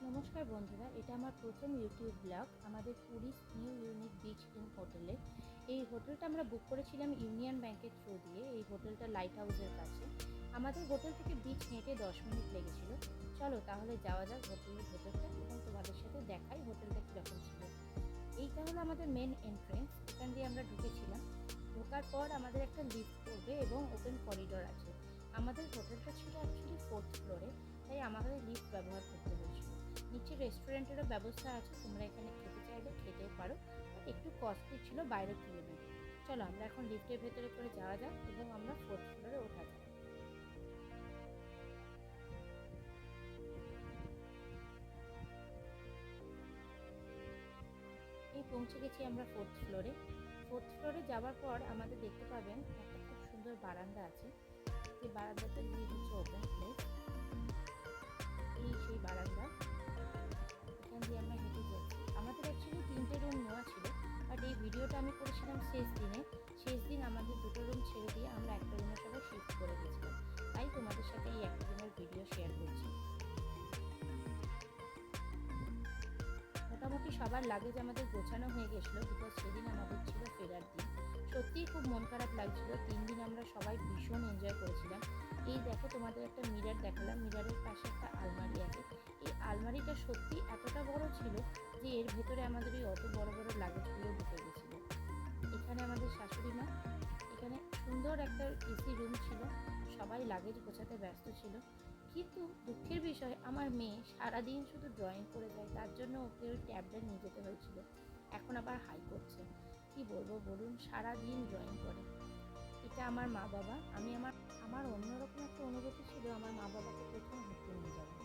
নমস্কার বন্ধুরা, এটা আমার প্রথম ইউটিউব ব্লগ। আমাদের Puri new unique beach in হোটেলে। এই হোটেলটা আমরা বুক করেছিলাম ইউনিয়ন ব্যাংকের থ্রু দিয়ে। এই হোটেলটা লাইট হাউসের কাছে। আমাদের হোটেল থেকে বিচ হেঁটে 10 মিনিট লেগেছিল। চলো তাহলে যাওয়া যাক হোটেলের ভেতরটা এবং তোমাদের সাথে দেখাই হোটেলটা কীরকম ছিল। এইটা হলো আমাদের মেন এন্ট্রেন্স। এখান দিয়ে আমরা ঢুকেছিলাম। ঢোকার পর আমাদের একটা লিফট করবে এবং ওপেন করিডোর আছে। আমাদের হোটেলটা ছিল অ্যাকচুয়ালি 4th ফ্লোরে, তাই আমাদের লিফট ব্যবহার করতে হয়েছিল। নিচে রেস্টুরেন্টেরও ব্যবস্থা আছে, তোমরা এখানে খেতে চাইলে খেতেও পারো। একটু কস্টলি ছিল বাইরের তুলনায়। চলো আমরা এখন লিফটের ভেতরে করে যাওয়া যাক এবং আমরা 4th ফ্লোরে ওঠা যাক। এই পৌঁছে গেছি আমরা 4th ফ্লোরে। 4th ফ্লোরে যাওয়ার পর আমাদের দেখতে পাবেন একটা খুব সুন্দর বারান্দা আছে। এই বারান্দাটা দিয়ে হচ্ছে ওপেন প্লেস। এই সেই বারান্দা, এখান দিয়ে আমরা হেঁটে যাচ্ছি। আমাদের অ্যাকচুয়ালি 3টে রুম নেওয়া ছিল, বাট এই ভিডিওটা আমি করেছিলাম শেষ দিনে। শেষ দিন আমাদের 2টো রুম ছেড়ে দিয়ে আমরা একটা রুমে সবাই শিফট করে গেছিলাম, তাই তোমাদের সাথে এই একটা রুমের ভিডিও শেয়ার করছি। মোটামুটি সবার লাগেজ আমাদের গোছানো হয়ে গেছিলো, বিকজ সেদিন আমাদের ছিল ফেরার দিন। সত্যিই খুব মন খারাপ লাগছিল। 3 দিন আমরা সবাই ভীষণ এনজয় করেছিলাম। এই দেখো, তোমাদের একটা মিরর দেখালাম, মিররের পাশে একটা আলমারি আছে। এই আলমারিটা সত্যি এতটা বড় ছিল যে এর ভেতরে আমাদের এই অত বড় বড় লাগেজগুলো ঢুকে গেছিলো। এখানে আমাদের শাশুড়ি মা, এখানে সুন্দর একটা এসি রুম ছিল। সবাই লাগেজ গোছাতে ব্যস্ত ছিল, কিন্তু দুঃখের বিষয় আমার মেয়ে সারাদিন শুধু ড্রয়িং করে যায়, তার জন্য ওকে ওই ট্যাবলেট নিয়ে যেতে হয়েছিল। এখন আবার হাই করছে। কি বলবো বলুন, সারাদিন ড্রয়িং করে। এটা আমার মা বাবা। আমার অন্যরকম একটা অনুভূতি ছিল আমার মা বাবাকে প্রথম ঘুরতে নিয়ে যাওয়া।